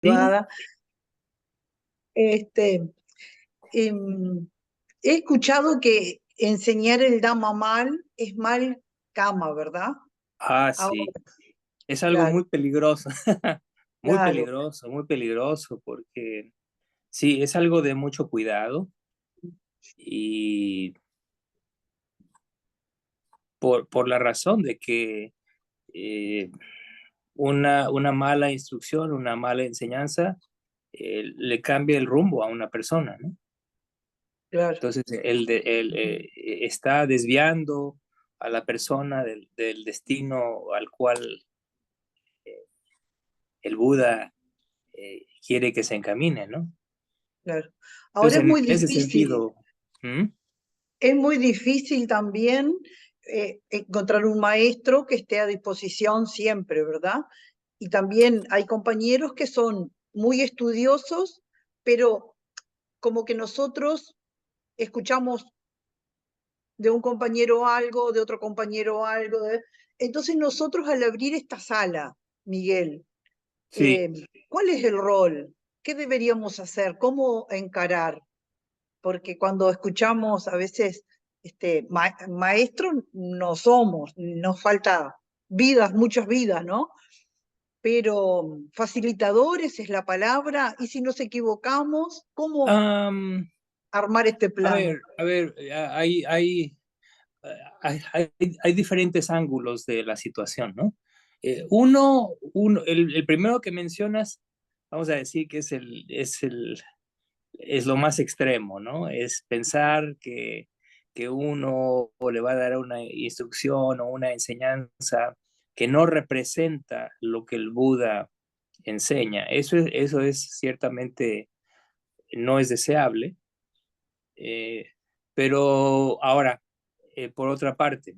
Sí, privada. Este, em, He escuchado que enseñar el Dhamma mal es mal karma, ¿verdad? sí, Ahora, es algo claro, muy peligroso, claro, muy peligroso, porque sí, es algo de mucho cuidado y por la razón de que eh, una mala instrucción, una mala enseñanza, le cambia el rumbo a una persona, ¿no? claro. Entonces, está desviando a la persona del destino al cual el Buda quiere que se encamine, ¿no? Claro. Ahora Entonces, en ese sentido, ¿mm? es muy difícil también encontrar un maestro que esté a disposición siempre, ¿verdad? Y también hay compañeros que son muy estudiosos, pero como que nosotros escuchamos de un compañero algo, de otro compañero algo. Entonces nosotros al abrir esta sala, Miguel, Sí, ¿cuál es el rol? ¿Qué deberíamos hacer? ¿Cómo encarar? Porque cuando escuchamos a veces maestros no somos, nos falta vidas, muchas vidas, ¿no? Pero facilitadores es la palabra, y si nos equivocamos, ¿cómo am, armar este plan? a ver, hay diferentes ángulos de la situación, ¿no? El primero que mencionas, vamos a decir que es lo más extremo, ¿no? Es pensar que uno le va a dar una instrucción o una enseñanza que no representa lo que el Buda enseña. Eso es ciertamente no es deseable, eh, pero ahora, por otra parte,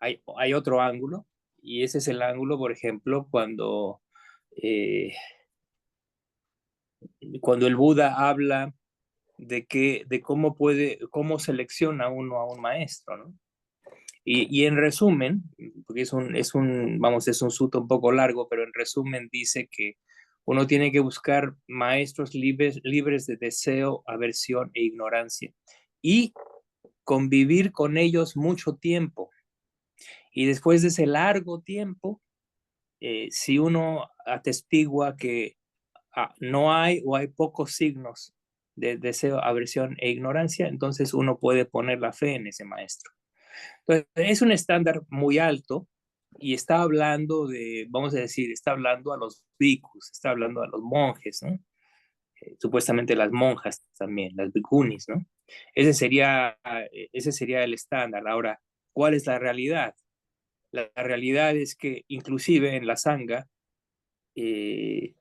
hay otro ángulo, y ese es el ángulo, por ejemplo, eh, cuando el Buda habla de cómo selecciona uno a un maestro, ¿no? Y en resumen, porque es un sutto un poco largo, pero en resumen dice que uno tiene que buscar maestros libres de deseo, aversión e ignorancia y convivir con ellos mucho tiempo. Y después de ese largo tiempo, si uno atestigua que no hay o hay pocos signos de deseo, aversión e ignorancia, entonces uno puede poner la fe en ese maestro. Entonces, es un estándar muy alto y está hablando vamos a decir, está hablando a los bhikkhus, está hablando a los monjes, ¿no? Supuestamente las monjas también, las bhikkhunis, ¿no? Ese sería el estándar. Ahora, ¿cuál es la realidad? La realidad es que inclusive en la sangha, eh,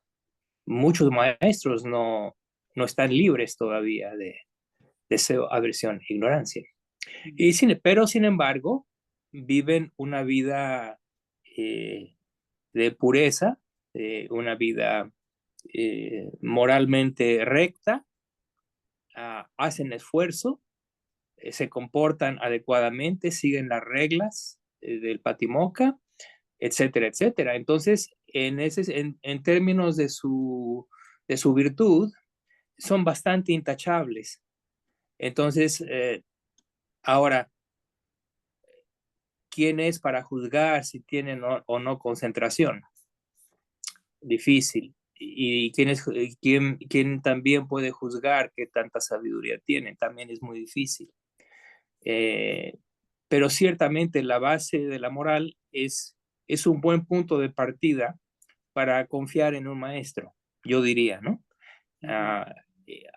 muchos maestros no están libres todavía de deseo, aversión e ignorancia. Pero, sin embargo, viven una vida eh, de pureza, una vida moralmente recta, hacen esfuerzo, se comportan adecuadamente, siguen las reglas del Patimokkha, etcétera, etcétera. Entonces, en términos de su virtud, son bastante intachables. Entonces, ahora, ¿quién es para juzgar si tienen o no concentración? Difícil. ¿Y quién también puede juzgar qué tanta sabiduría tienen? También es muy difícil. Eh, pero ciertamente la base de la moral es un buen punto de partida para confiar en un maestro, yo diría, ¿no? Ah, eh,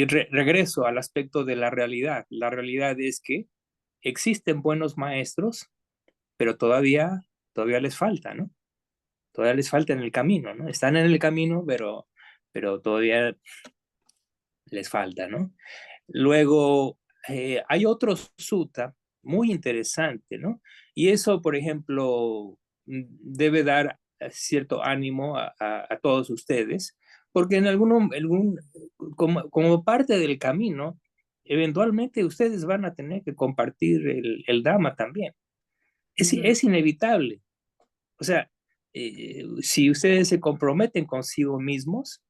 regreso al aspecto de la realidad. La realidad es que existen buenos maestros, pero todavía les falta, ¿no? Todavía les falta en el camino, ¿no? Están en el camino, pero todavía les falta, ¿no? Luego, hay otro sutta muy interesante, ¿no? Y eso, por ejemplo, debe dar cierto ánimo a todos ustedes, porque como parte del camino, eventualmente ustedes van a tener que compartir el Dhamma también. Es inevitable. O sea, si ustedes se comprometen consigo mismos,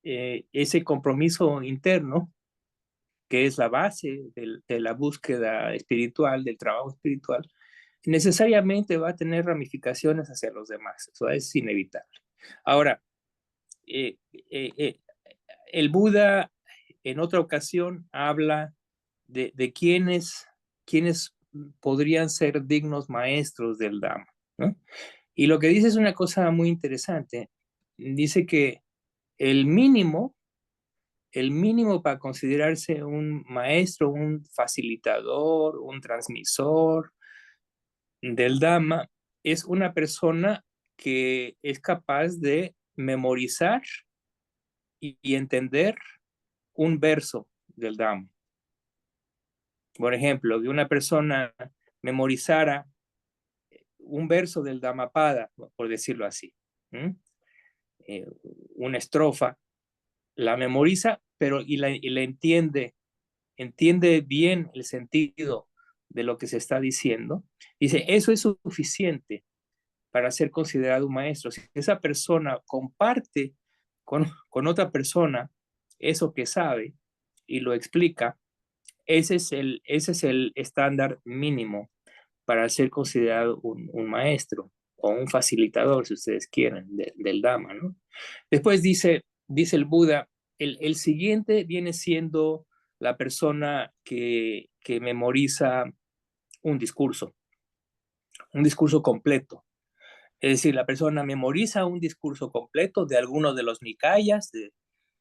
ese compromiso interno, que es la base de la búsqueda espiritual, del trabajo espiritual, necesariamente va a tener ramificaciones hacia los demás. Eso es inevitable. Ahora, eh, eh, el Buda en otra ocasión habla de quiénes podrían ser dignos maestros del Dhamma, ¿no? Y lo que dice es una cosa muy interesante. Dice que el mínimo, el mínimo para considerarse un maestro, un facilitador, un transmisor del Dhamma, es una persona que es capaz de memorizar y entender un verso del Dhamma. Por ejemplo, que una persona memorizara un verso del Dhammapada, por decirlo así, eh, una estrofa, la memoriza, pero y la entiende bien el sentido de lo que se está diciendo. Dice, eso es suficiente para ser considerado un maestro. Si esa persona comparte con otra persona eso que sabe y lo explica, ese es el estándar mínimo para ser considerado un maestro o un facilitador, si ustedes quieren, del Dhamma, ¿no? Después dice el Buda, el siguiente viene siendo la persona que memoriza un discurso completo. Es decir, la persona memoriza un discurso completo de alguno de los Nikayas, de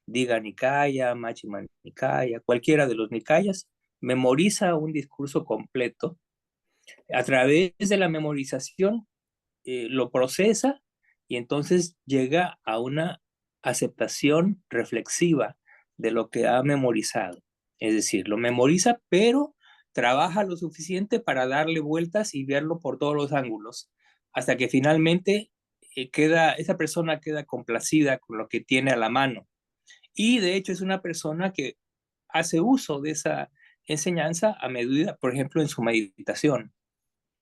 Diga Nikaya, Majjhima Nikaya, cualquiera de los Nikayas, memoriza un discurso completo. A través de la memorización lo procesa y entonces llega a una aceptación reflexiva de lo que ha memorizado. Es decir, lo memoriza, pero trabaja lo suficiente para darle vueltas y verlo por todos los ángulos, hasta que finalmente esa persona queda complacida con lo que tiene a la mano. Y de hecho es una persona que hace uso de esa enseñanza a medida, por ejemplo, en su meditación,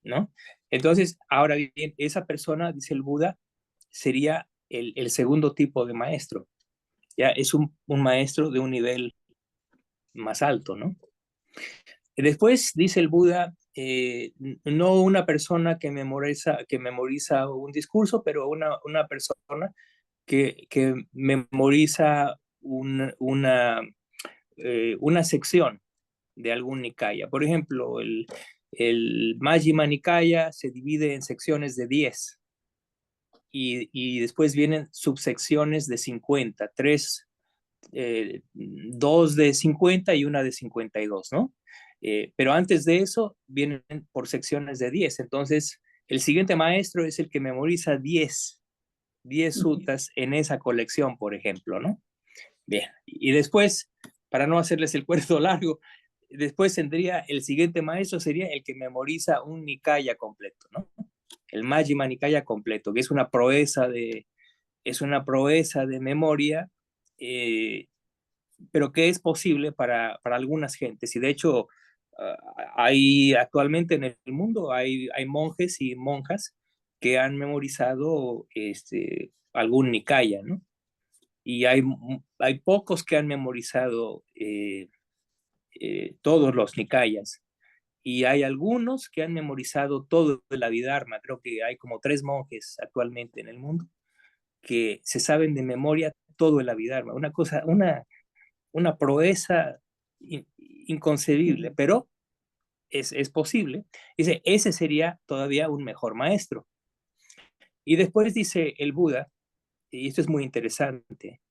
¿no? Entonces, ahora bien, esa persona, dice el Buda, sería el segundo tipo de maestro. Ya es un maestro de un nivel más alto, ¿no? Después dice el Buda, no una persona que memoriza un discurso, pero una persona que memoriza una sección de algún Nikaya. Por ejemplo, el Majjhima Nikaya se divide en secciones de 10 y después vienen subsecciones de 50, dos de 50 y una de 52, ¿no? Pero antes de eso vienen por secciones de 10. Entonces, el siguiente maestro es el que memoriza 10 sutas en esa colección, por ejemplo, ¿no? Bien, y después, para no hacerles el cuento largo, después tendría el siguiente maestro, sería el que memoriza un Nikaya completo, ¿no? El Majjhima Nikaya completo, que es una proeza de memoria, eh, pero que es posible para algunas gentes. Y de hecho, hay actualmente en el mundo hay monjes y monjas que han memorizado algún Nikaya, ¿no? Y hay pocos que han memorizado todos los Nikayas. Y hay algunos que han memorizado todo el Abhidharma. Creo que hay como 3 monjes actualmente en el mundo que se saben de memoria todo el Abhidharma. Una proeza inconcebible, pero es posible. Dice, ese sería todavía un mejor maestro. Y después dice el Buda, y esto es muy interesante,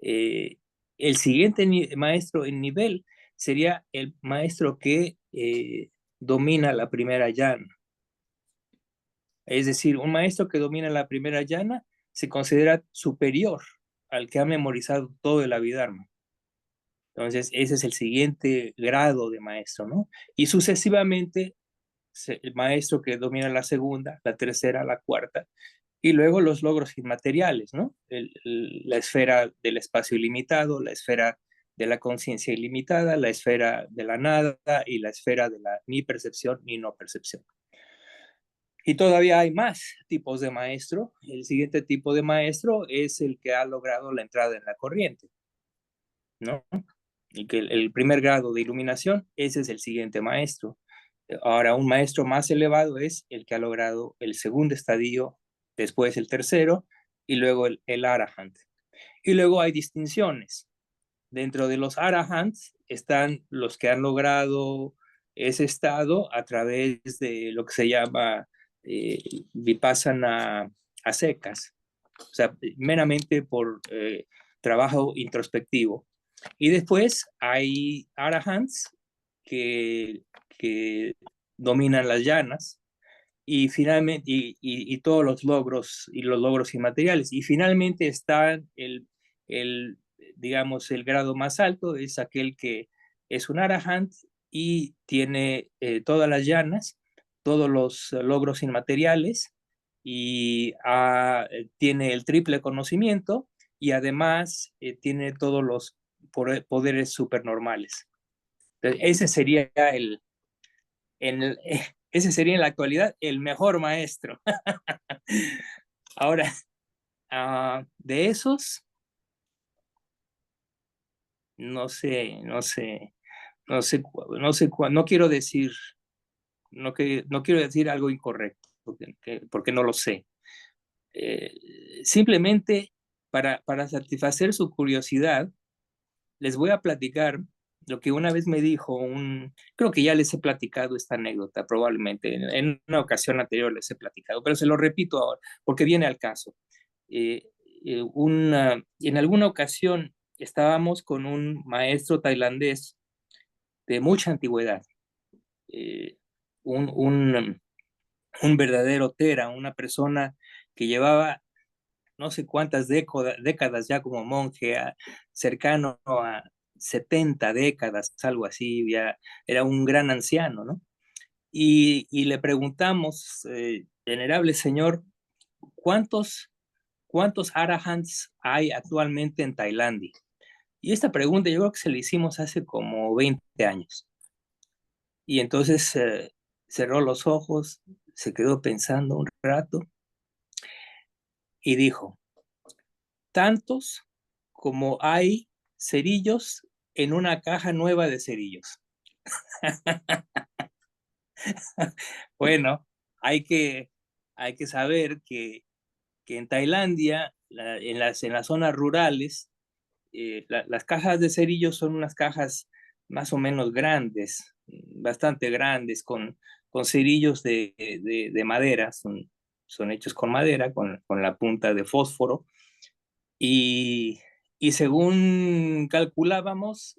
eh, el siguiente maestro en nivel sería el maestro que domina la primera llana. Es decir, un maestro que domina la primera llana se considera superior al que ha memorizado todo el Abhidharma. Entonces, ese es el siguiente grado de maestro, ¿no? Y sucesivamente, el maestro que domina la segunda, la tercera, la cuarta, y luego los logros inmateriales, ¿no? La esfera del espacio ilimitado, la esfera de la conciencia ilimitada, la esfera de la nada y la esfera de la ni percepción ni no percepción. Y todavía hay más tipos de maestro. El siguiente tipo de maestro es el que ha logrado la entrada en la corriente, ¿no? Y que el primer grado de iluminación, ese es el siguiente maestro. Ahora, un maestro más elevado es el que ha logrado el segundo estadio, después el tercero, y luego el Arahant. Y luego hay distinciones. Dentro de los Arahants están los que han logrado ese estado a través de lo que se llama vipassana a secas, o sea, meramente por trabajo introspectivo. Y después hay Arahants que dominan las llanas y finalmente y todos los logros inmateriales. Y finalmente está el, digamos, el grado más alto, es aquel que es un Arahant y tiene todas las llanas, todos los logros inmateriales y tiene el triple conocimiento y además tiene todos los poderes supernormales. Entonces, el, ese sería en la actualidad el mejor maestro. Ahora, de esos, no sé, no sé, no sé, no sé, no quiero decir, no quiero decir algo incorrecto, porque no lo sé. Simplemente para satisfacer su curiosidad, les voy a platicar lo que una vez me dijo creo que ya les he platicado esta anécdota, probablemente, en una ocasión anterior les he platicado, pero se lo repito ahora, porque viene al caso. En alguna ocasión estábamos con un maestro tailandés de mucha antigüedad, eh, un, un, un verdadero Tera, una persona que llevaba no sé cuántas décadas ya como monje, cercano a 70 décadas, algo así, ya era un gran anciano, ¿no? Y le preguntamos, venerable señor, ¿cuántos, ¿cuántos arahants hay actualmente en Tailandia? Y esta pregunta yo creo que se la hicimos hace como 20 años. Y entonces cerró los ojos, se quedó pensando un rato y dijo, tantos como hay cerillos en una caja nueva de cerillos. Bueno, hay que, hay que saber que en Tailandia, en las zonas rurales, las cajas de cerillos son unas cajas más o menos grandes, bastante grandes, con cerillos de madera, son hechos con madera, con la punta de fósforo, y, y según calculábamos,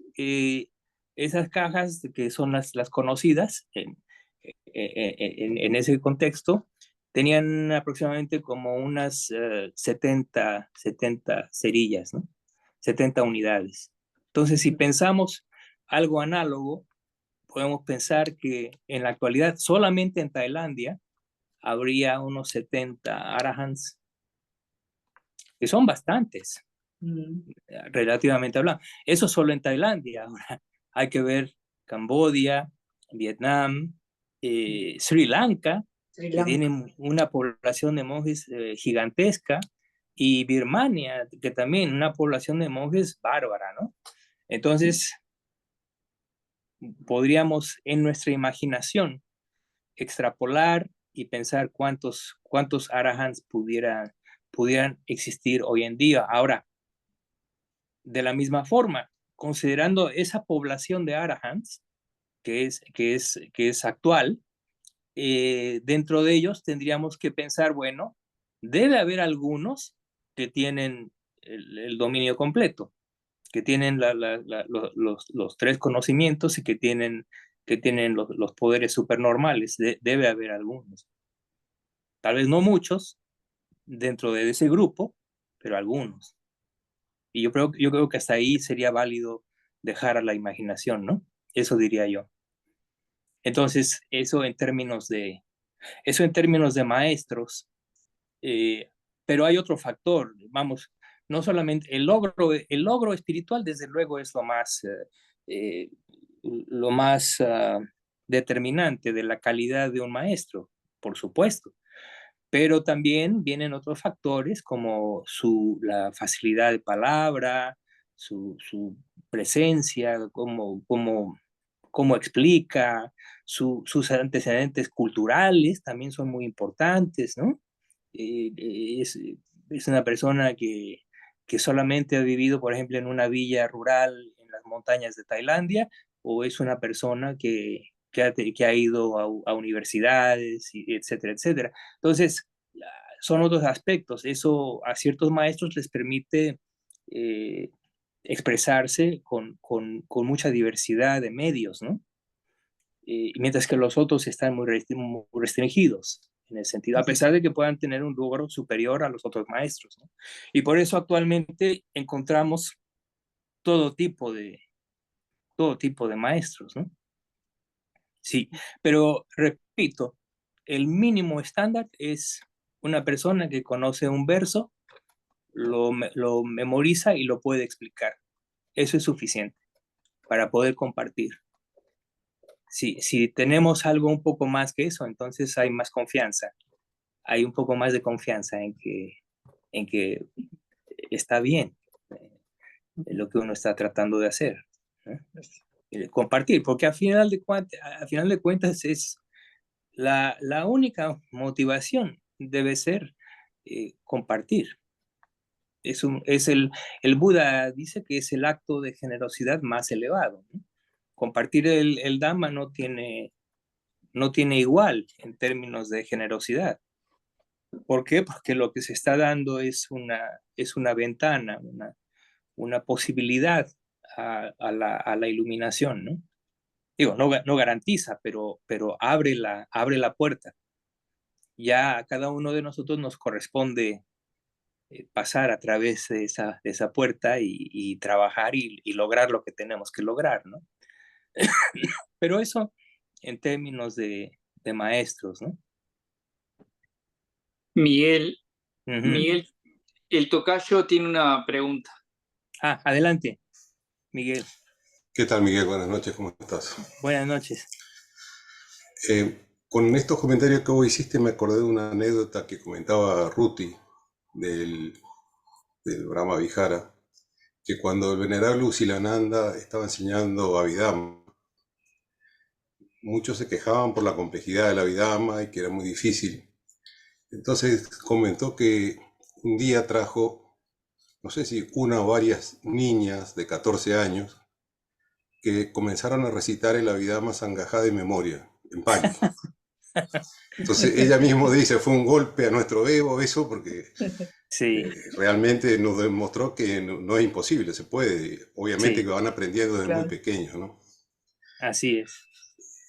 esas cajas que son las conocidas en ese contexto, tenían aproximadamente como unas 70 cerillas, ¿no? 70 unidades. Entonces, si pensamos algo análogo, podemos pensar que en la actualidad solamente en Tailandia habría unos 70 arahants, que son bastantes, relativamente hablando. Eso solo en Tailandia. Ahora hay que ver Camboya, Vietnam, Sri Lanka, Sri que Lanka. tiene una población de monjes gigantesca, y Birmania, que también una población de monjes bárbara, ¿no? Entonces, podríamos en nuestra imaginación extrapolar y pensar cuántos arahants pudieran existir hoy en día. Ahora, de la misma forma, considerando esa población de arahants que es actual, dentro de ellos tendríamos que pensar, bueno, debe haber algunos que tienen el dominio completo, que tienen los tres conocimientos y que tienen los poderes supernormales. Debe haber algunos. Tal vez no muchos dentro de ese grupo, pero algunos. Y yo creo que hasta ahí sería válido dejar a la imaginación, ¿no? Eso diría yo. Entonces, eso en términos de maestros, eh, pero hay otro factor, vamos, no solamente el logro espiritual, desde luego, es lo más determinante de la calidad de un maestro, por supuesto, pero también vienen otros factores como la facilidad de palabra, su presencia, cómo explica, sus antecedentes culturales también son muy importantes, ¿no? Eh, eh, es, es una persona que solamente ha vivido, por ejemplo, en una villa rural en las montañas de Tailandia, o es una persona que ha ido a universidades, etcétera, etcétera. Entonces, son otros aspectos. Eso a ciertos maestros les permite eh, expresarse con mucha diversidad de medios, ¿no? Mientras que los otros están muy restringidos en el sentido, a pesar de que puedan tener un logro superior a los otros maestros, ¿no? Y por eso actualmente encontramos todo tipo de, todo tipo de maestros, ¿no? Sí, pero repito, el mínimo estándar es una persona que conoce un verso, lo memoriza y lo puede explicar. Eso es suficiente para poder compartir. Si tenemos algo un poco más que eso, entonces hay más confianza, hay un poco más de confianza en que está bien lo que uno está tratando de hacer, ¿no? Compartir, porque al final de cuentas es la única motivación debe ser compartir. El Buda dice que es el acto de generosidad más elevado, ¿no? Compartir el Dhamma no tiene igual en términos de generosidad. ¿Por qué? Porque lo que se está dando es una ventana, una posibilidad a la iluminación, ¿no? Digo, no garantiza, pero abre la puerta. Ya a cada uno de nosotros nos corresponde pasar a través de esa puerta y trabajar y lograr lo que tenemos que lograr, ¿no? Pero eso en términos de maestros, ¿no? Miguel, Ujú. Miguel, el tocayo tiene una pregunta. Adelante, Miguel. ¿Qué tal, Miguel? Buenas noches, ¿cómo estás? Buenas noches. Con estos comentarios que vos hiciste me acordé de una anécdota que comentaba Ruti del Brahma Vihara, que cuando el venerable Usilananda estaba enseñando Abhidhamma, muchos se quejaban por la complejidad de la Abhidhamma y que era muy difícil. Entonces comentó que un día trajo, no sé si una o varias niñas de 14 años, que comenzaron a recitar el Abhidhamma Sangajá de memoria, en pánico. Entonces ella misma dice, fue un golpe a nuestro ego eso, porque Sí, realmente nos demostró que no es imposible, se puede. Obviamente que sí, van aprendiendo desde muy Claro. pequeños, ¿no? así es.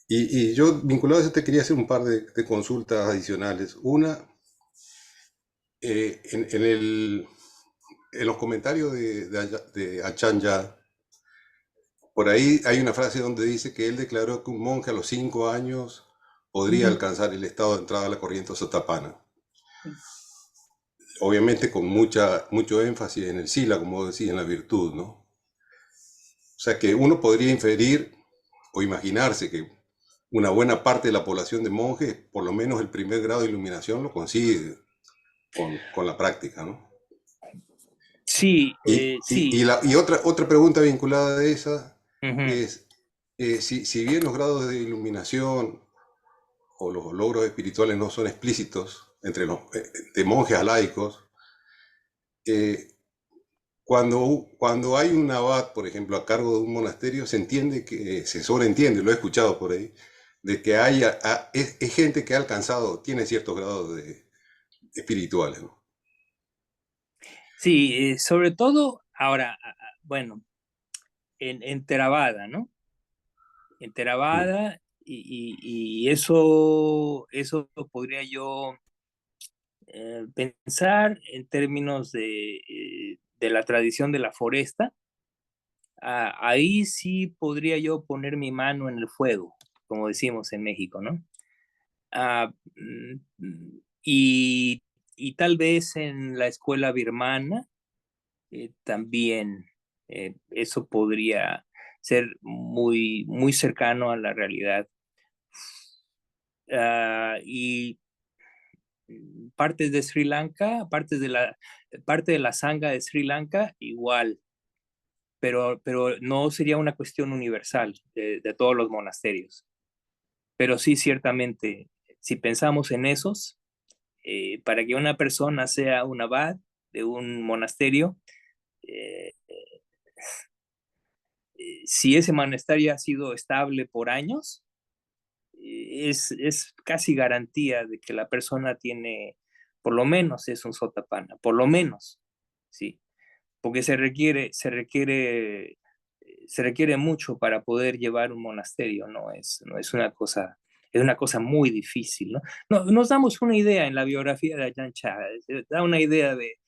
Y yo, vinculado a eso, te quería hacer un par de consultas adicionales. Una, en los comentarios de Achan Yat, por ahí hay una frase donde dice que él declaró que un monje a los 5 años podría Ujú. alcanzar el estado de entrada a la corriente Sotapanna. Obviamente con mucho énfasis en el sila, como decía, en la virtud, ¿no? O sea que uno podría inferir o imaginarse que una buena parte de la población de monjes, por lo menos el primer grado de iluminación, lo consigue con la práctica, ¿no? Sí, Y sí. otra pregunta vinculada a esa Ujú. es, si bien los grados de iluminación o los logros espirituales no son explícitos de monjes a laicos, eh, cuando hay un abad, por ejemplo, a cargo de un monasterio, se entiende se sobreentiende, lo he escuchado por ahí, de que es gente que ha alcanzado, tiene ciertos grados espirituales, ¿no? Sí, sobre todo ahora, bueno, en Theravada, ¿no? En Mm. Theravada, y eso podría yo pensar en términos de la tradición de la foresta. Ahí sí podría yo poner mi mano en el fuego, como decimos en México, ¿no? Ah, y tal vez en la escuela birmana también eso podría ser muy, muy cercano a la realidad. Y partes de Sri Lanka, parte de la sangha de Sri Lanka, igual. Pero no sería una cuestión universal de todos los monasterios. Pero sí, ciertamente, si pensamos en esos, para que una persona sea un abad de un monasterio, si ese monasterio ha sido estable por años, es casi garantía de que la persona tiene, por lo menos es un sotapanna, por lo menos, sí, porque se requiere mucho para poder llevar un monasterio, no es una cosa, es una cosa muy difícil, ¿no? Nos damos una idea en la biografía de Ajahn Chah, da una idea de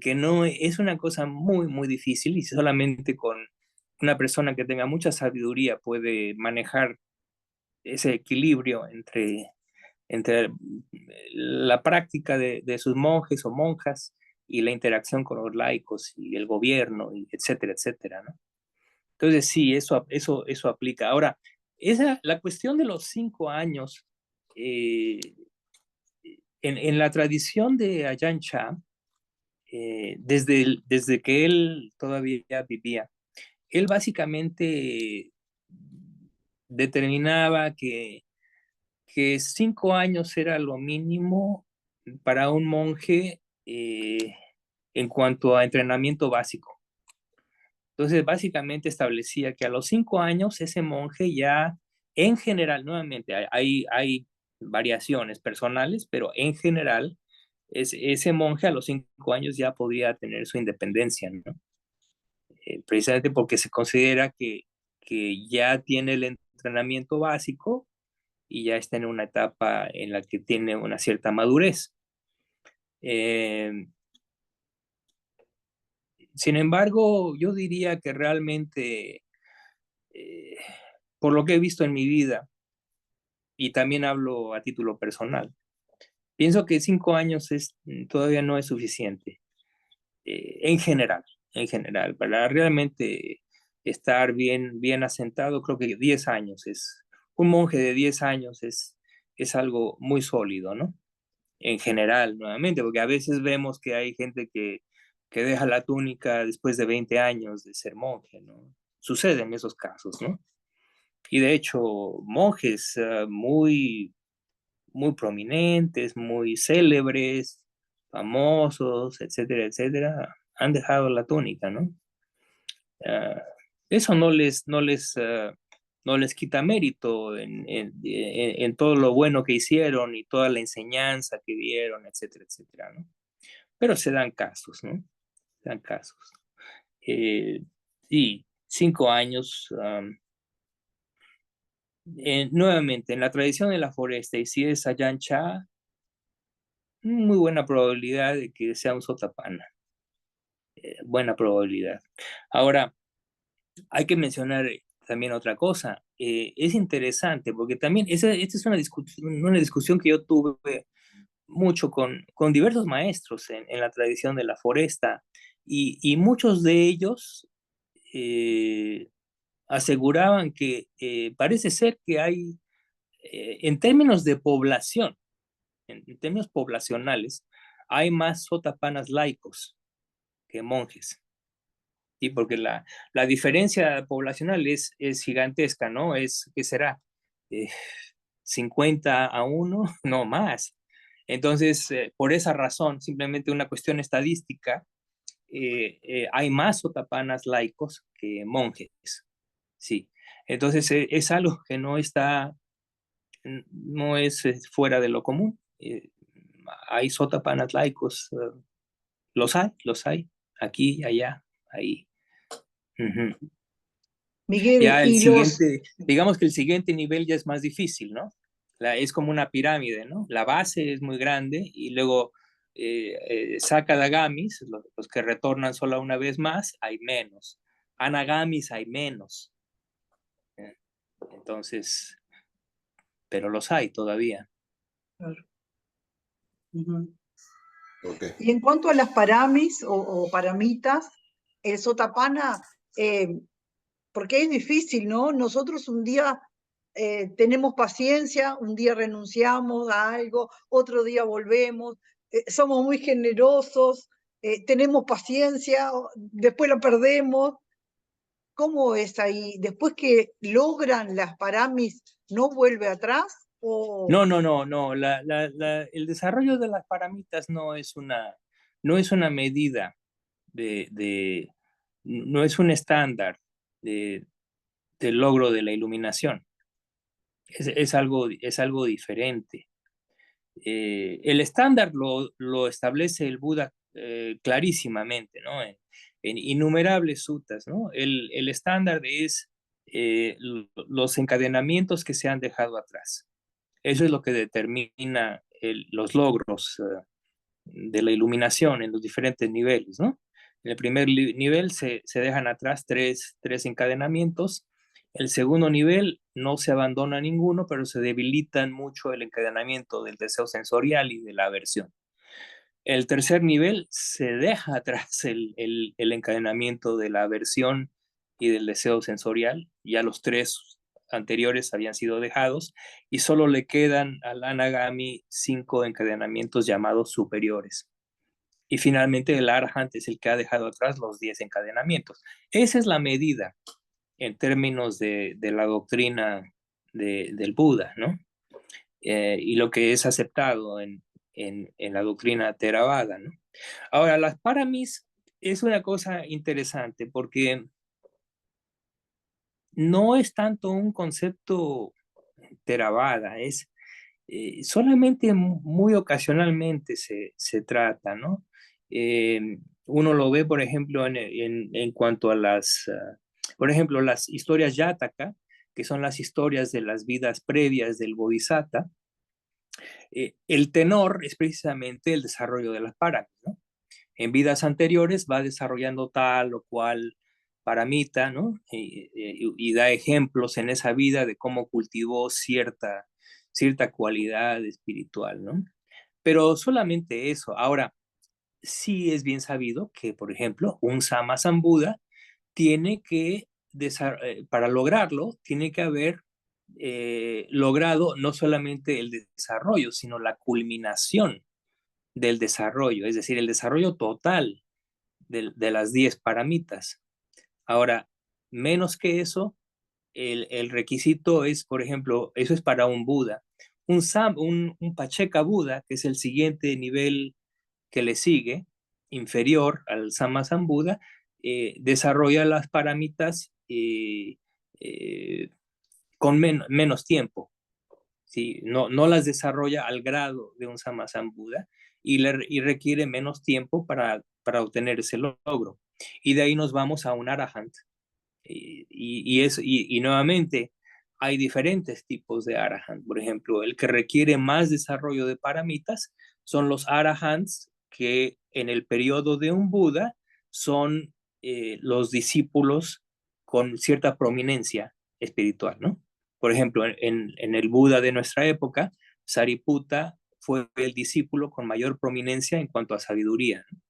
que no es una cosa muy, muy difícil y solamente con una persona que tenga mucha sabiduría puede manejar ese equilibrio entre la práctica de sus monjes o monjas y la interacción con los laicos y el gobierno, y etcétera, etcétera, ¿no? Entonces sí, eso aplica. Ahora, la cuestión de los 5 años, en la tradición de Ajahn Chah, desde que él todavía vivía, él básicamente determinaba que 5 años era lo mínimo para un monje en cuanto a entrenamiento básico. Entonces, básicamente establecía que a los 5 años ese monje ya, en general, nuevamente, hay variaciones personales, pero en general, ese monje a los 5 años ya podía tener su independencia, ¿no? Precisamente porque se considera que ya tiene el entrenamiento básico y ya está en una etapa en la que tiene una cierta madurez. Sin embargo, yo diría que realmente, por lo que he visto en mi vida, y también hablo a título personal, pienso que 5 años todavía no es suficiente, en general, para realmente estar bien asentado. Creo que 10 años un monje de 10 años es algo muy sólido, ¿no? En general, nuevamente, porque a veces vemos que hay gente que deja la túnica después de 20 años de ser monje, ¿no? Sucede en esos casos, ¿no? Y de hecho, monjes muy prominentes, muy célebres, famosos, etcétera, etcétera, han dejado la túnica, ¿no? Eso no les quita mérito en todo lo bueno que hicieron y toda la enseñanza que dieron, etcétera, etcétera, ¿no? Pero se dan casos, ¿no? Se dan casos. Y 5 años, nuevamente, en la tradición de la foresta, y si es Ajahn Chah, muy buena probabilidad de que sea un sotapanna. Buena probabilidad. Ahora, hay que mencionar también otra cosa. Es interesante porque también esta es una discusión que yo tuve mucho con diversos maestros en la tradición de la foresta, y muchos de ellos aseguraban que parece ser que hay, en términos de población, en términos poblacionales, hay más sotapannas laicos que monjes. ¿Sí? Porque la diferencia poblacional es gigantesca, ¿no? ¿Qué será? 50-1, no más. Entonces, por esa razón, simplemente una cuestión estadística, hay más sotapannas laicos que monjes, sí. Entonces, es algo que no es fuera de lo común. Hay sotapannas laicos, los hay, aquí, allá, ahí. Uh-huh. Miguel, Ya digamos que el siguiente nivel ya es más difícil, ¿no? Es como una pirámide, ¿no? La base es muy grande y luego Sakadagamis, los que retornan solo una vez más, hay menos. Anagamis hay menos. Entonces, pero los hay todavía. Claro. Uh-huh. Okay. Y en cuanto a las paramis o paramitas, el sotapanna, porque es difícil, ¿no? Nosotros un día tenemos paciencia, un día renunciamos a algo, otro día volvemos, somos muy generosos, tenemos paciencia, después la perdemos. ¿Cómo es ahí? Después que logran las paramis, ¿no vuelve atrás? ¿O No. El desarrollo de las paramitas no es una medida no es un estándar de, del logro de la iluminación. Es algo diferente. El estándar lo establece el Buda clarísimamente, ¿no? En innumerables suttas, ¿no? El estándar es los encadenamientos que se han dejado atrás. Eso es lo que determina los logros de la iluminación en los diferentes niveles, ¿no? En el primer nivel se dejan atrás tres encadenamientos. El segundo nivel no se abandona ninguno, pero se debilitan mucho el encadenamiento del deseo sensorial y de la aversión. El tercer nivel se deja atrás el encadenamiento de la aversión y del deseo sensorial. Ya los tres anteriores habían sido dejados y solo le quedan al Anagami 5 encadenamientos llamados superiores. Y finalmente el Arhat es el que ha dejado atrás los 10 encadenamientos. Esa es la medida en términos de la doctrina del Buda, ¿no? Y lo que es aceptado en la doctrina Theravada, ¿no? Ahora, las paramis es una cosa interesante porque no es tanto un concepto Theravada, es solamente muy ocasionalmente se trata, ¿no? Uno lo ve, por ejemplo, en cuanto a por ejemplo, las historias Yataka, que son las historias de las vidas previas del Bodhisattva. El tenor es precisamente el desarrollo de las paramis, ¿no? En vidas anteriores va desarrollando tal o cual paramita, ¿no? Y da ejemplos en esa vida de cómo cultivó cierta cualidad espiritual, ¿no? Pero solamente eso. Ahora, sí es bien sabido que, por ejemplo, un Sammasambuddha tiene que, para lograrlo, tiene que haber logrado no solamente el desarrollo, sino la culminación del desarrollo, es decir, el desarrollo total de las 10 paramitas. Ahora, menos que eso, el requisito es, por ejemplo, eso es para un Buda. Un Pacheka Buda, que es el siguiente nivel que le sigue, inferior al Sammasambuddha, desarrolla las paramitas con menos tiempo. ¿Sí? No las desarrolla al grado de un Sammasambuddha y requiere menos tiempo para obtener ese logro. Y de ahí nos vamos a un Arahant. Y nuevamente hay diferentes tipos de Arahant. Por ejemplo, el que requiere más desarrollo de paramitas son los Arahants que en el periodo de un Buda son los discípulos con cierta prominencia espiritual, ¿no? Por ejemplo, en el Buda de nuestra época, Sariputta fue el discípulo con mayor prominencia en cuanto a sabiduría, ¿no?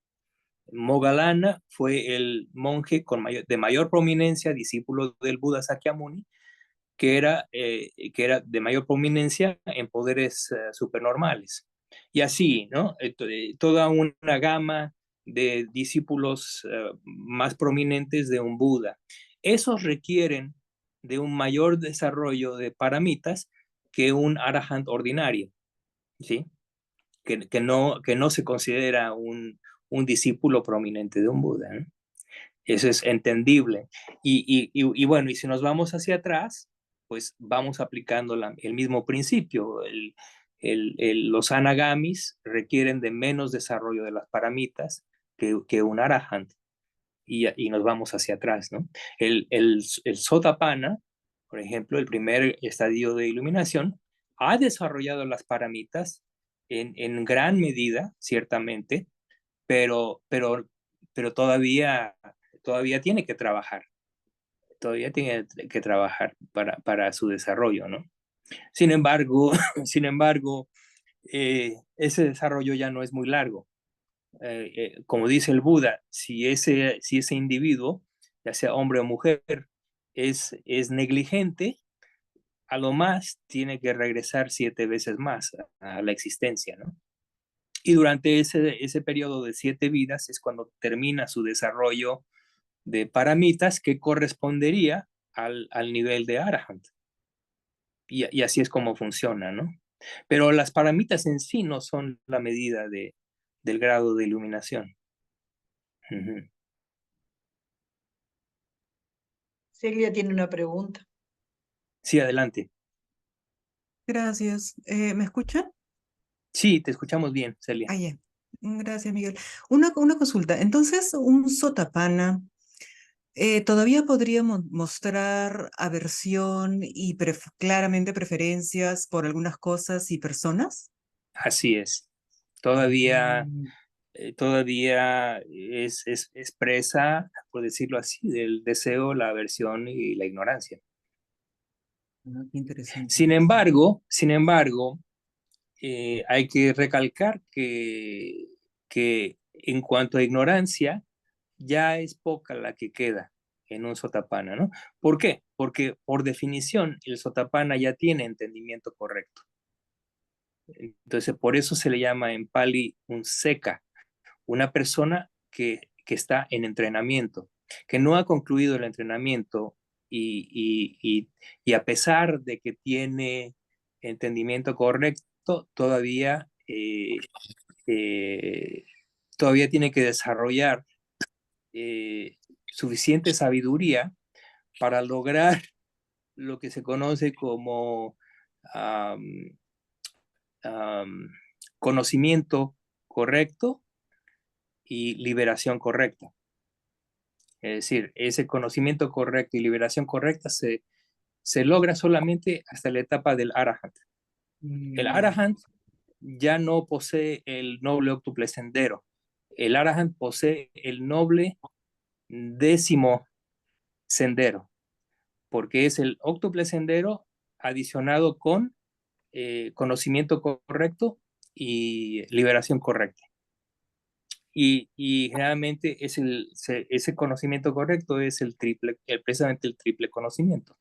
Moggallana fue el monje de mayor prominencia, discípulo del Buda Sakyamuni, que era de mayor prominencia en poderes supernormales. Y así, ¿no? Toda una gama de discípulos más prominentes de un Buda. Esos requieren de un mayor desarrollo de paramitas que un Arahant ordinario, ¿sí? Que no se considera un discípulo prominente de un Buda, ¿no? Eso es entendible. Y bueno, y si nos vamos hacia atrás, pues vamos aplicando el mismo principio. Los anagamis requieren de menos desarrollo de las paramitas que un arahant. Y nos vamos hacia atrás, ¿no? El Sotapanna, por ejemplo, el primer estadio de iluminación, ha desarrollado las paramitas en gran medida, ciertamente, pero todavía tiene que trabajar, para su desarrollo, ¿no? Sin embargo, sin embargo, ese desarrollo ya no es muy largo. Como dice el Buda, si ese individuo, ya sea hombre o mujer, es negligente, a lo más tiene que regresar 7 veces más a la existencia, ¿no? Y durante ese periodo de 7 vidas es cuando termina su desarrollo de paramitas, que correspondería al nivel de Arahant. Y así es como funciona, ¿no? Pero las paramitas en sí no son la medida del grado de iluminación. Ujú. Celia tiene una pregunta. Sí, adelante. Gracias. ¿Me escuchan? Sí, te escuchamos bien, Celia. Ah, ya. Gracias, Miguel. Una consulta. Entonces, un Sotapanna todavía podría mostrar aversión y claramente preferencias por algunas cosas y personas. Así es. Todavía, Mm, todavía expresa, por decirlo así, del deseo, la aversión y la ignorancia. qué interesante. Sin embargo, hay que recalcar que en cuanto a ignorancia, ya es poca la que queda en un Sotapanna, ¿no? ¿Por qué? Porque por definición el Sotapanna ya tiene entendimiento correcto. Entonces, por eso se le llama en Pali un Seka, una persona que está en entrenamiento, que no ha concluido el entrenamiento y a pesar de que tiene entendimiento correcto, eh, todavía tiene que desarrollar suficiente sabiduría para lograr lo que se conoce como um, um, conocimiento correcto y liberación correcta. Es decir, ese conocimiento correcto y liberación correcta se logra solamente hasta la etapa del Arahant. El Arahant ya no posee el noble óctuple sendero. El Arahant posee el noble 10º sendero, porque es el óctuple sendero adicionado con conocimiento correcto y liberación correcta. Y generalmente ese conocimiento correcto es precisamente el triple conocimiento,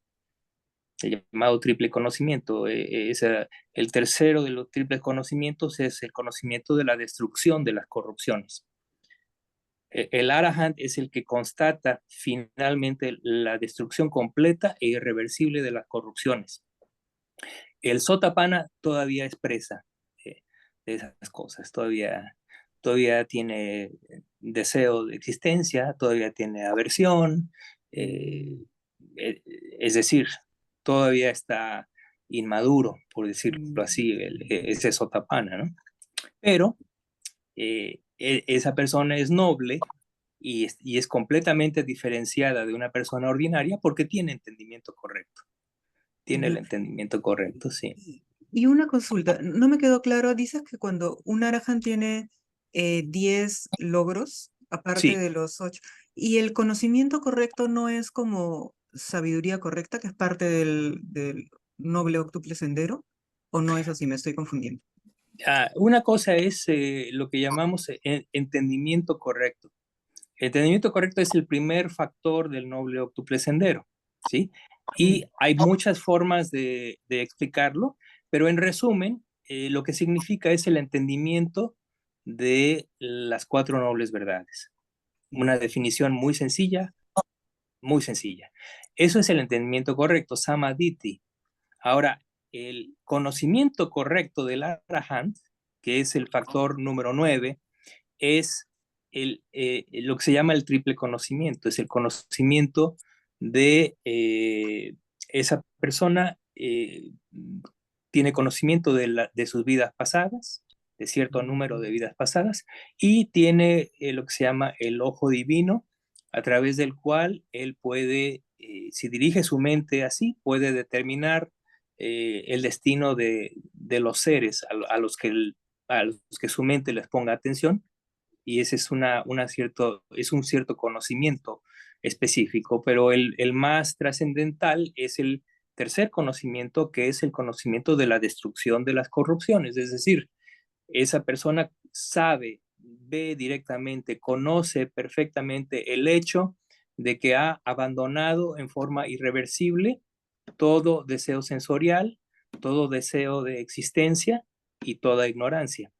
el llamado triple conocimiento. El tercero de los triples conocimientos es el conocimiento de la destrucción de las corrupciones. El Arahant es el que constata finalmente la destrucción completa e irreversible de las corrupciones. El Sotapanna todavía expresa de esas cosas, todavía tiene deseo de existencia, todavía tiene aversión, es decir, todavía está inmaduro, por decirlo así, ese Sotapanna, ¿no? Pero esa persona es noble y es completamente diferenciada de una persona ordinaria porque tiene entendimiento correcto. Tiene el entendimiento correcto, sí. Y una consulta, no me quedó claro, dices que cuando un Arahant tiene 10 logros, aparte Sí, de los 8, y el conocimiento correcto no es como sabiduría correcta, que es parte del noble óctuple sendero, ¿o no es así? Me estoy confundiendo. una cosa es lo que llamamos entendimiento correcto. El entendimiento correcto es el primer factor del noble óctuple sendero, ¿sí? Y hay muchas formas de explicarlo, pero en resumen, lo que significa es el entendimiento de las 4 nobles verdades. Una definición muy sencilla, muy sencilla. Eso es el entendimiento correcto, samadhi. Ahora, el conocimiento correcto del Arahant, que es el factor número 9, es lo que se llama el triple conocimiento, es el conocimiento de esa persona, tiene conocimiento de sus vidas pasadas, de cierto número de vidas pasadas, y tiene lo que se llama el ojo divino, a través del cual él puede, si dirige su mente así, puede determinar el destino de los seres a los que su mente les ponga atención, y ese es un cierto conocimiento específico, pero el más trascendental es el tercer conocimiento, que es el conocimiento de la destrucción de las corrupciones, es decir, esa persona sabe, ve directamente, conoce perfectamente el hecho de que ha abandonado en forma irreversible todo deseo sensorial, todo deseo de existencia y toda ignorancia.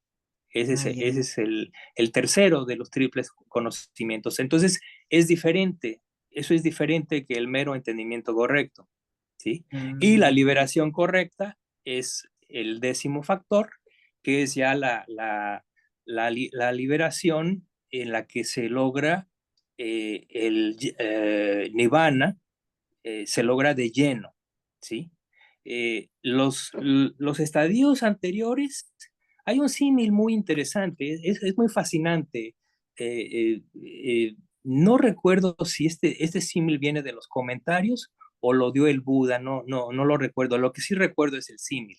Ese es el tercero de los triples conocimientos. Entonces, es diferente, eso es diferente que el mero entendimiento correcto, ¿sí? Y la liberación correcta es el 10º factor, que es ya la liberación en la que se logra el nirvana, se logra de lleno, ¿sí? Los estadios anteriores, hay un símil muy interesante, es muy fascinante. No recuerdo si este símil viene de los comentarios o lo dio el Buda, no lo recuerdo. Lo que sí recuerdo es el símil.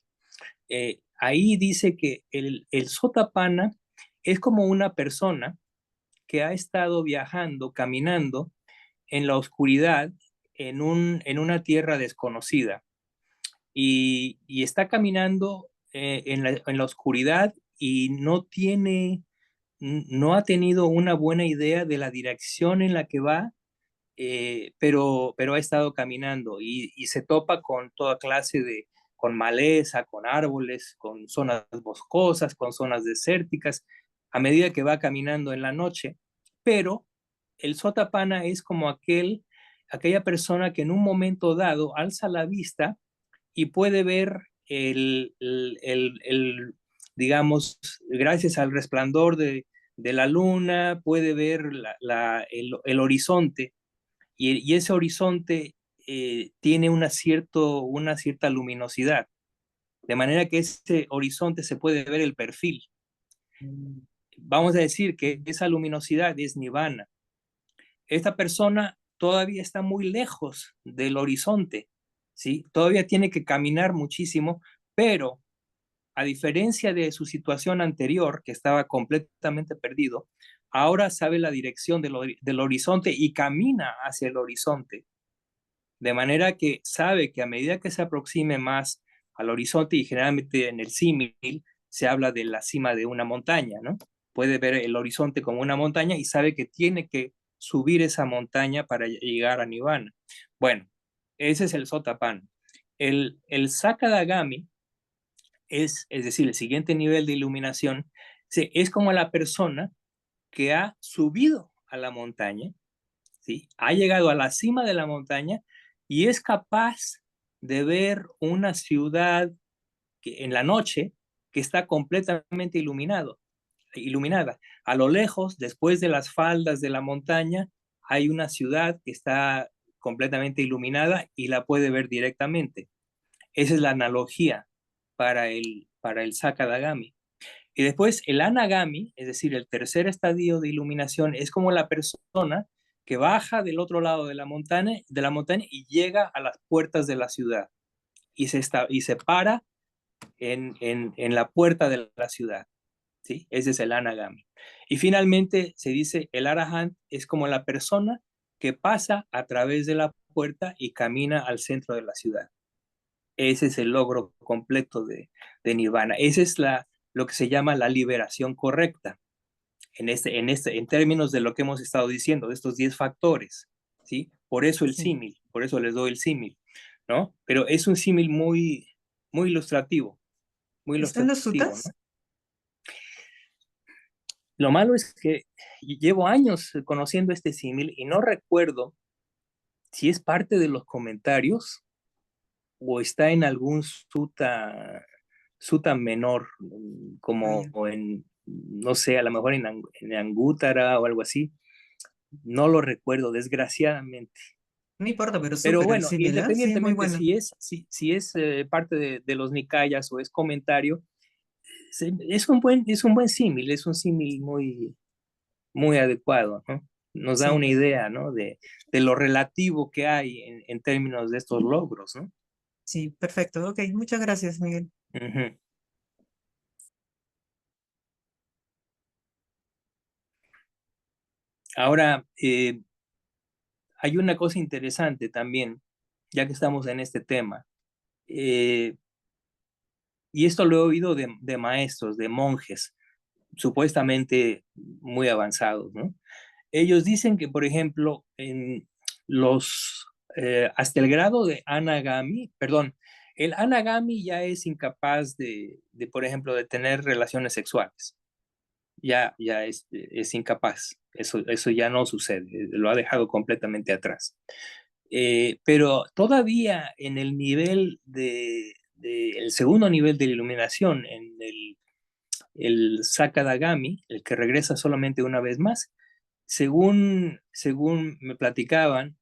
Ahí dice que el Sotapanna es como una persona que ha estado viajando, caminando en la oscuridad, en una tierra desconocida y está caminando en la oscuridad y no ha tenido una buena idea de la dirección en la que va, pero ha estado caminando y se topa con toda clase con maleza, con árboles, con zonas boscosas, con zonas desérticas, a medida que va caminando en la noche, pero el Sotapanna es como aquella persona que en un momento dado alza la vista y puede ver digamos, gracias al resplandor de la luna, puede ver el horizonte, y ese horizonte tiene una cierta luminosidad, de manera que ese horizonte se puede ver el perfil. Vamos a decir que esa luminosidad es nirvana. Esta persona todavía está muy lejos del horizonte, ¿sí? Todavía tiene que caminar muchísimo, pero a diferencia de su situación anterior, que estaba completamente perdido, ahora sabe la dirección del horizonte y camina hacia el horizonte. De manera que sabe que a medida que se aproxime más al horizonte, y generalmente en el símil se habla de la cima de una montaña, ¿no? Puede ver el horizonte como una montaña y sabe que tiene que subir esa montaña para llegar a Nirvana. Bueno, ese es el Sotapanna. El Sakadagami es decir, el siguiente nivel de iluminación, es como la persona que ha subido a la montaña, ¿sí? Ha llegado a la cima de la montaña y es capaz de ver una ciudad en la noche que está completamente iluminada. A lo lejos, después de las faldas de la montaña, hay una ciudad que está completamente iluminada y la puede ver directamente. Esa es la analogía para el Sakadagami. Y después el Anagami, es decir, el tercer estadio de iluminación, es como la persona que baja del otro lado de la montaña y llega a las puertas de la ciudad y se para en la puerta de la ciudad, ¿sí? Ese es el Anagami. Y finalmente se dice el Arahant es como la persona que pasa a través de la puerta y camina al centro de la ciudad. Ese es el logro completo de Nirvana. Esa es lo que se llama la liberación correcta, en términos de lo que hemos estado diciendo, de estos 10 factores, ¿sí? Por eso el símil, por eso les doy el símil, ¿no? Pero es un símil muy, muy ilustrativo, ¿Están los ¿no? sutas? Lo malo es que llevo años conociendo este símil y no recuerdo si es parte de los comentarios o está en algún sutta menor, como en, no sé, a lo mejor en Angútara o algo así. No lo recuerdo, desgraciadamente. No importa, pero Pero súper el bueno, símil, ¿ah? Sí, es muy independientemente bueno. si es parte de los Nikayas o es comentario, es un buen símil, es un símil muy, muy adecuado, ¿no? Nos da Sí, una idea, ¿no? De lo relativo que hay en términos de estos logros, ¿no? sí, perfecto. Ok, muchas gracias, Miguel. Ujú. Ahora, hay una cosa interesante también, ya que estamos en este tema, y esto lo he oído de maestros, de monjes, supuestamente muy avanzados, ¿no? Ellos dicen que, por ejemplo, en hasta el grado de anagami, perdón, el anagami ya es incapaz por ejemplo, de tener relaciones sexuales. Ya es incapaz. Eso ya no sucede. Lo ha dejado completamente atrás. Pero todavía en el nivel el segundo nivel de la iluminación, en el Sakadagami, el que regresa solamente una vez más, según me platicaban,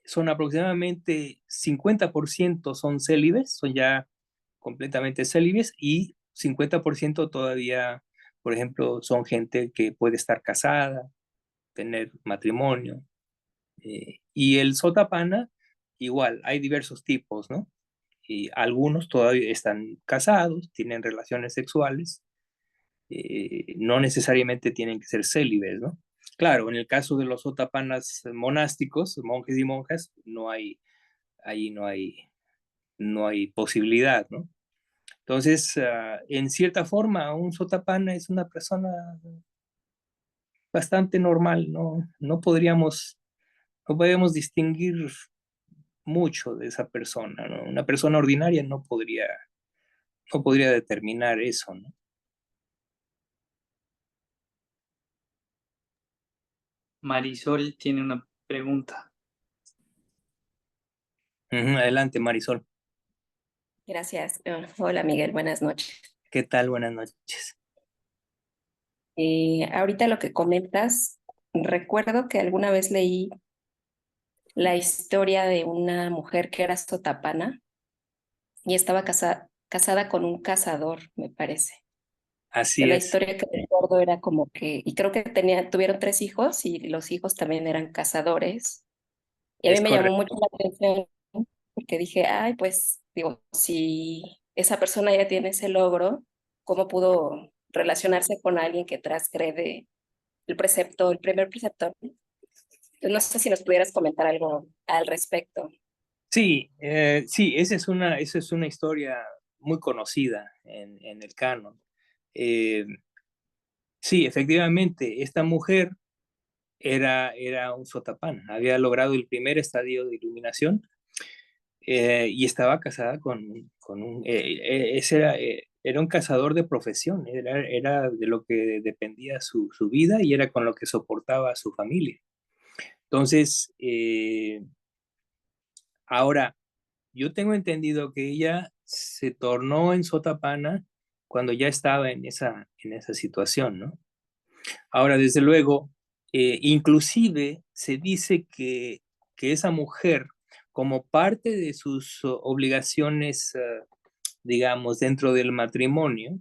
son aproximadamente 50% son célibes, son ya completamente célibes, y 50% todavía, por ejemplo, son gente que puede estar casada, tener matrimonio. Y el Sotapana, igual, hay diversos tipos, ¿no? Y algunos todavía están casados, tienen relaciones sexuales, no necesariamente tienen que ser célibes, ¿no? Claro, en el caso de los sotapanas monásticos, monjes y monjas, ahí no hay posibilidad, ¿no? Entonces, en cierta forma, un sotapana es una persona bastante normal, ¿no? No podemos distinguir mucho de esa persona, ¿no? Una persona ordinaria no podría determinar eso, ¿no? Marisol tiene una pregunta. Adelante, Marisol. Gracias. Hola Miguel, buenas noches. ¿Qué tal? Buenas noches. Ahorita lo que comentas, recuerdo que alguna vez leí la historia de una mujer que era sotapana y estaba casada con un cazador, me parece. Así La es. historia que recuerdo era como que, y creo que tuvieron 3 hijos y los hijos también eran cazadores. Y a mí Es me llamó correcto. mucho la atención porque dije, ay, pues digo, si esa persona ya tiene ese logro, ¿cómo pudo relacionarse con alguien que transgrede el precepto, el primer precepto? Entonces, no sé si nos pudieras comentar algo al respecto. Sí, sí, esa es una historia muy conocida en el canon. Eh, sí, efectivamente, esta mujer era un sotapán, había logrado el primer estadio de iluminación, y estaba casada con ese era un cazador de profesión, era de lo que dependía su vida y era con lo que soportaba a su familia. Entonces, ahora, yo tengo entendido que ella se tornó en sotapana cuando ya estaba en esa situación, ¿no? Ahora, desde luego, inclusive se dice que esa mujer, como parte de sus obligaciones, digamos, dentro del matrimonio,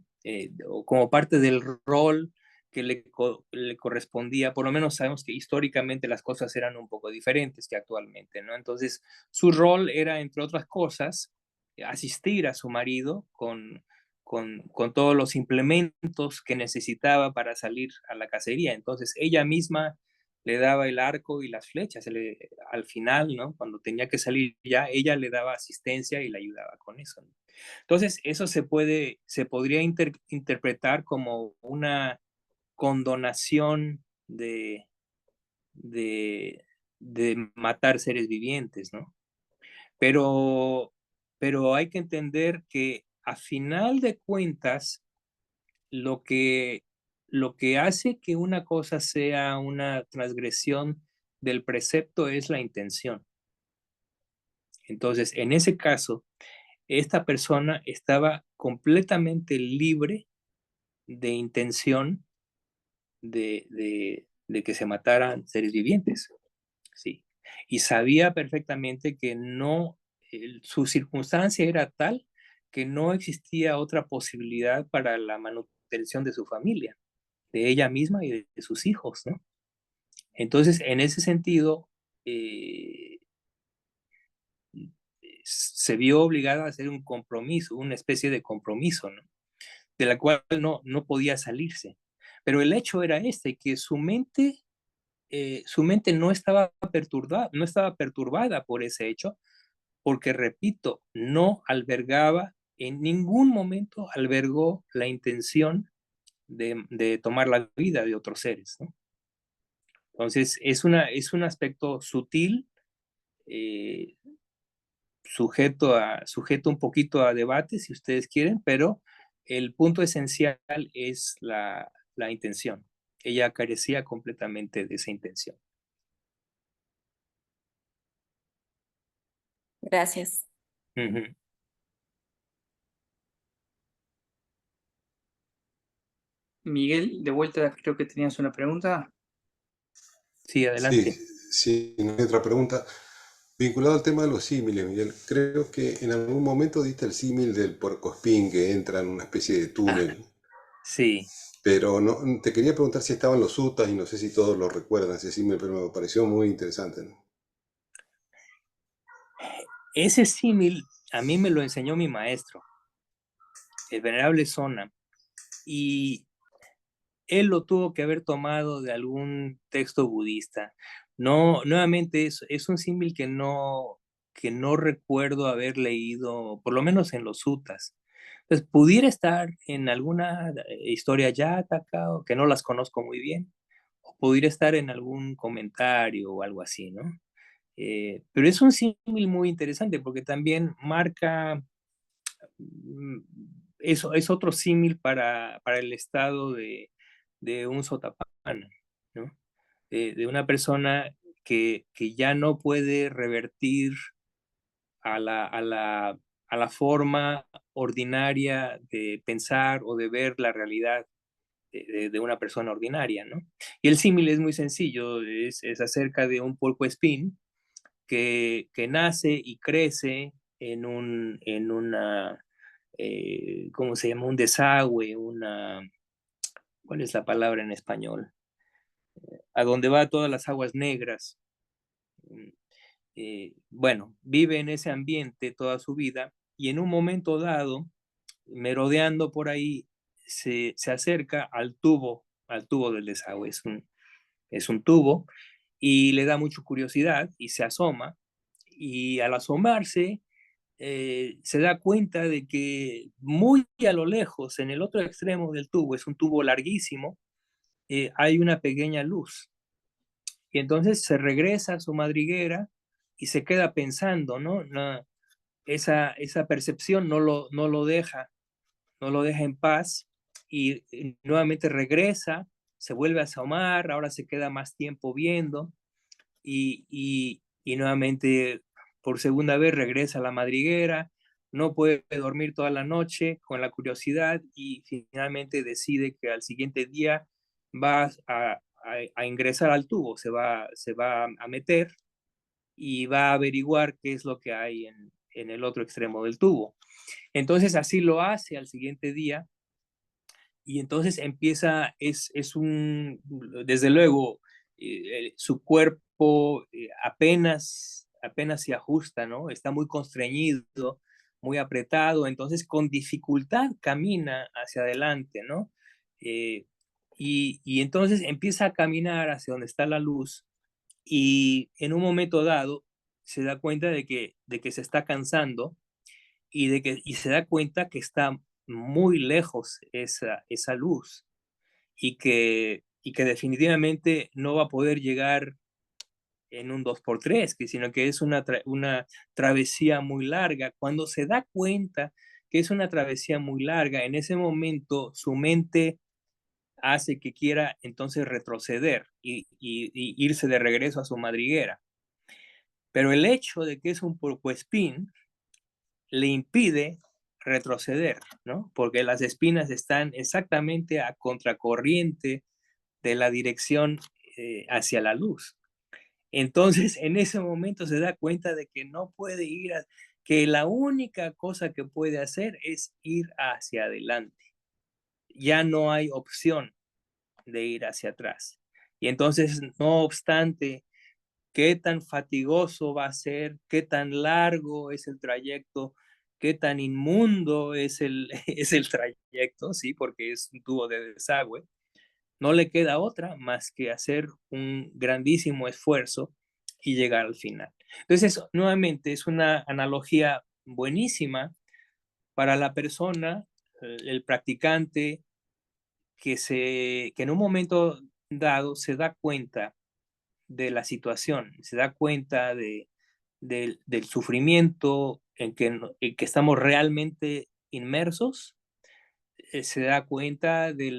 o como parte del rol que le correspondía, por lo menos sabemos que históricamente las cosas eran un poco diferentes que actualmente, ¿no? Entonces, su rol era, entre otras cosas, asistir a su marido con todos los implementos que necesitaba para salir a la cacería. Entonces, ella misma le daba el arco y las flechas. Al final, ¿no? Cuando tenía que salir ya, ella le daba asistencia y le ayudaba con eso, ¿no? Entonces, eso se podría interpretar como una condonación de, de matar seres vivientes, ¿no? Pero, pero hay que entender que a final de cuentas, lo que, lo que hace que una cosa sea una transgresión del precepto es la intención. Entonces, en ese caso, esta persona estaba completamente libre de intención de que se mataran seres vivientes, ¿sí? Y sabía perfectamente que no, su circunstancia era tal que no existía otra posibilidad para la manutención de su familia, de ella misma y de sus hijos, ¿no? Entonces, en ese sentido, eh, se vio obligada a hacer un compromiso, una especie de compromiso, ¿no? De la cual no podía salirse. Pero el hecho era este, que su mente no estaba perturbada por ese hecho, porque, repito, no albergaba, en ningún momento albergó la intención de tomar la vida de otros seres, ¿no? Entonces, es un aspecto sutil, sujeto un poquito a debate, si ustedes quieren, pero el punto esencial es la intención. Ella carecía completamente de esa intención. Gracias. Ujú. Miguel, de vuelta, creo que tenías una pregunta. Sí, Sí, adelante. sí, no hay otra pregunta. Vinculado al tema de los símiles, Miguel, creo que en algún momento diste el símil del puercoespín que entra en una especie de túnel, Sí, pero no, te quería preguntar si estaban los sutas y no sé si todos lo recuerdan ese símil, pero me pareció muy interesante, ¿no? ese símil a mí me lo enseñó mi maestro, el venerable Sona, y él lo tuvo que haber tomado de algún texto budista. No, nuevamente es un símil que no recuerdo haber leído, por lo menos en los sutas. Entonces, pudiera estar en alguna historia yataka, o que no las conozco muy bien, o pudiera estar en algún comentario o algo así, ¿no? Pero es un símil muy interesante porque también marca, mm, eso es otro símil para el estado de un sotapana, ¿no? De una persona que ya no puede revertir a a la forma ordinaria de pensar o de ver la realidad de una persona ordinaria, ¿no? Y el símil es muy sencillo, es acerca de un puercoespín que nace y crece en una, ¿cómo se llama? Un desagüe, ¿cuál es la palabra en español? A donde va todas las aguas negras. Bueno, vive en ese ambiente toda su vida y en un momento dado, merodeando por ahí, se acerca al tubo del desagüe. Es un tubo y le da mucha curiosidad y se asoma y al asomarse se da cuenta de que muy a lo lejos, en el otro extremo del tubo, es un tubo larguísimo, hay una pequeña luz. Y entonces se regresa a su madriguera y se queda pensando, ¿no? Esa percepción no lo deja en paz y nuevamente regresa, se vuelve a asomar, ahora se queda más tiempo viendo y nuevamente por segunda vez regresa a la madriguera, no puede dormir toda la noche con la curiosidad y finalmente decide que al siguiente día va a ingresar al tubo, se va a meter y va a averiguar qué es lo que hay en el otro extremo del tubo. Entonces así lo hace al siguiente día y entonces empieza, desde luego, su cuerpo apenas se ajusta, ¿no? Está muy constreñido, muy apretado, entonces con dificultad camina hacia adelante, ¿no? Eh, y entonces empieza a caminar hacia donde está la luz y en un momento dado se da cuenta de que se está cansando y se da cuenta que está muy lejos esa luz y que definitivamente no va a poder llegar en un 2x3, sino que es una travesía muy larga. Cuando se da cuenta que es una travesía muy larga, en ese momento su mente hace que quiera entonces retroceder y irse de regreso a su madriguera. Pero el hecho de que es un puercoespín le impide retroceder, ¿no? Porque las espinas están exactamente a contracorriente de la dirección hacia la luz. Entonces, en ese momento se da cuenta de que no puede que la única cosa que puede hacer es ir hacia adelante. Ya no hay opción de ir hacia atrás. Y entonces, no obstante, qué tan fatigoso va a ser, qué tan largo es el trayecto, qué tan inmundo es es el trayecto, ¿sí? Porque es un tubo de desagüe. No le queda otra más que hacer un grandísimo esfuerzo y llegar al final. Entonces, nuevamente, es una analogía buenísima para la persona, el practicante, que en un momento dado se da cuenta de la situación, se da cuenta del sufrimiento en que estamos realmente inmersos, se da cuenta de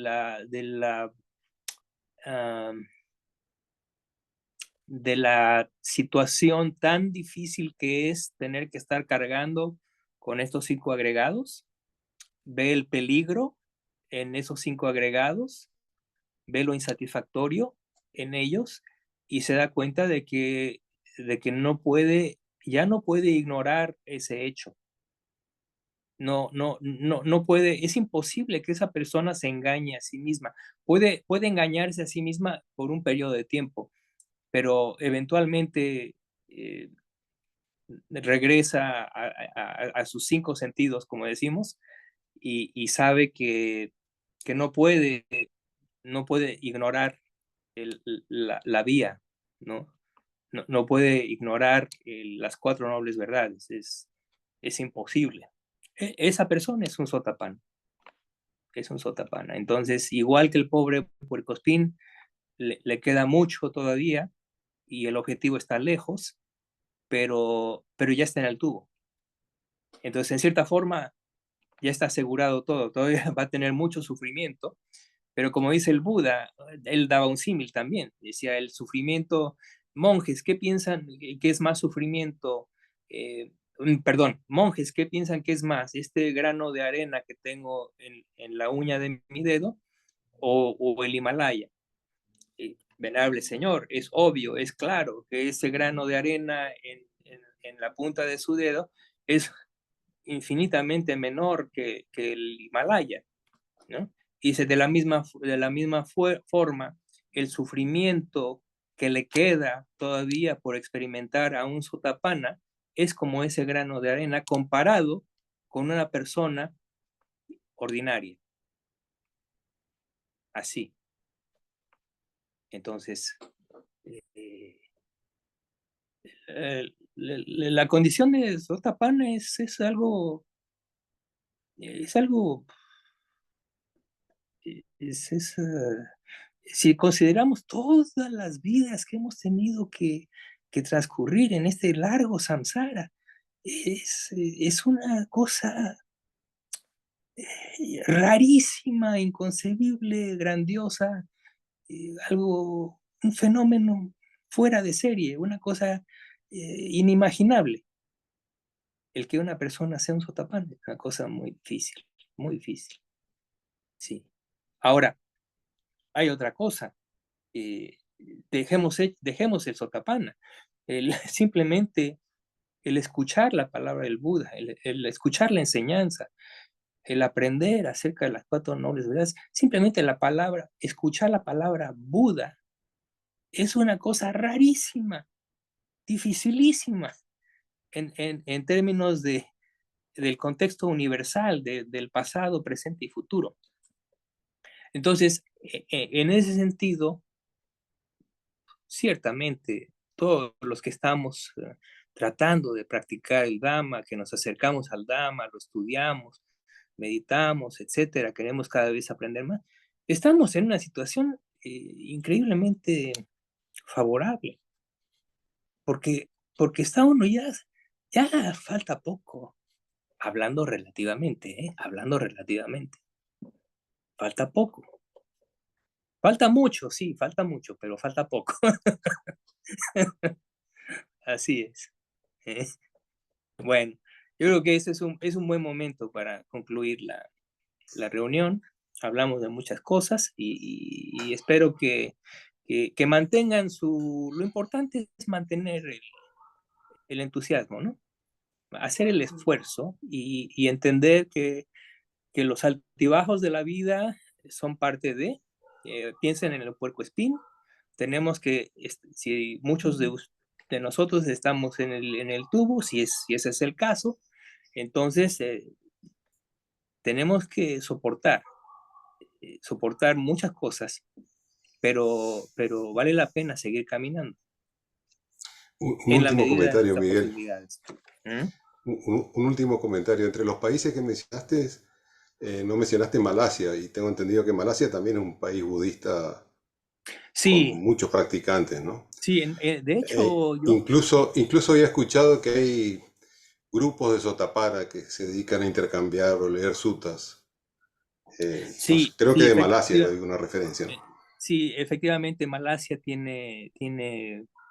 la situación tan difícil que es tener que estar cargando con estos 5 agregados, ve el peligro en esos 5 agregados, ve lo insatisfactorio en ellos y se da cuenta de que ya no puede ignorar ese hecho. No puede, es imposible que esa persona se engañe a sí misma. Puede engañarse a sí misma por un periodo de tiempo, pero eventualmente regresa a sus 5 sentidos, como decimos, y sabe que no puede ignorar la vía, ¿no? No puede ignorar las 4 nobles verdades, es imposible. Esa persona es un sotapán, es un sotapana. Entonces, igual que el pobre puercoespín, le queda mucho todavía y el objetivo está lejos, pero ya está en el tubo. Entonces, en cierta forma, ya está asegurado todo, todavía va a tener mucho sufrimiento, pero como dice el Buda, él daba un símil también, decía el sufrimiento, monjes, ¿qué piensan que es más sufrimiento? Perdón, monjes, ¿qué piensan que es más? ¿Este grano de arena que tengo en la uña de mi dedo o el Himalaya? Venerable Señor, es obvio, es claro que ese grano de arena en la punta de su dedo es infinitamente menor que el Himalaya, ¿no? Y dice, de la misma forma, el sufrimiento que le queda todavía por experimentar a un sotapana es como ese grano de arena comparado con una persona ordinaria. Así. Entonces, la condición de sotapana es algo, si consideramos todas las vidas que hemos tenido que transcurrir en este largo samsara, es una cosa rarísima, inconcebible, grandiosa, un fenómeno fuera de serie, una cosa inimaginable. El que una persona sea un sotapán es una cosa muy difícil, muy difícil. Sí. Ahora, hay otra cosa. Dejemos el sotapana. Simplemente el escuchar la palabra del Buda, el escuchar la enseñanza, el aprender acerca de las 4 nobles verdades, simplemente escuchar la palabra Buda es una cosa rarísima, dificilísima en términos del contexto universal, del pasado, presente y futuro. Entonces, en ese sentido, ciertamente, todos los que estamos tratando de practicar el Dhamma, que nos acercamos al Dhamma, lo estudiamos, meditamos, etcétera, queremos cada vez aprender más, estamos en una situación increíblemente favorable, porque está uno ya falta poco, hablando relativamente, falta poco. Falta mucho, sí, falta mucho, pero falta poco. Así es. Bueno, yo creo que ese es un buen momento para concluir la reunión. Hablamos de muchas cosas y espero que mantengan lo importante es mantener el entusiasmo, ¿no? Hacer el esfuerzo y entender que los altibajos de la vida son parte de, piensen en el puercoespín, tenemos que, si muchos de nosotros estamos en el tubo, si ese es el caso, entonces tenemos que soportar muchas cosas, pero vale la pena seguir caminando. Un En la último medida de comentario, nuestras Miguel. posibilidades. Un último comentario. Entre los países que mencionaste, no mencionaste Malasia, y tengo entendido que Malasia también es un país budista con Sí, muchos practicantes, ¿no? Sí, de hecho, yo... Incluso había escuchado que hay grupos de Sotapara que se dedican a intercambiar o leer sutas. Sí, creo que sí, de Malasia hay una referencia, ¿no? sí, efectivamente, Malasia tiene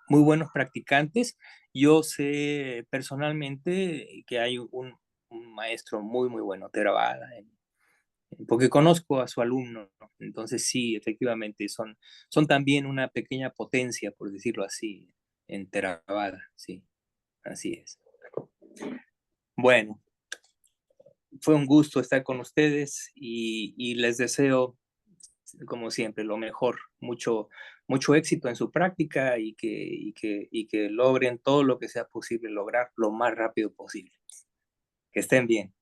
muy buenos practicantes. Yo sé personalmente que hay un maestro muy, muy bueno, Theravada, porque conozco a su alumno, ¿no? Entonces sí, efectivamente, son también una pequeña potencia, por decirlo así, en Theravada, sí, así es. Bueno, fue un gusto estar con ustedes y les deseo, como siempre, lo mejor, mucho éxito en su práctica y que logren todo lo que sea posible lograr lo más rápido posible. Que estén bien.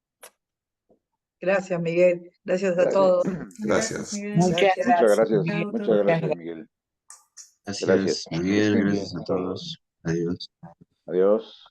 Gracias, Miguel. Gracias a Gracias. todos. Gracias. Miguel. Muchas gracias. Chao, Muchas todos. gracias, Miguel. Gracias, Gracias. Que Miguel, estén gracias bien. a todos. Adiós. Adiós.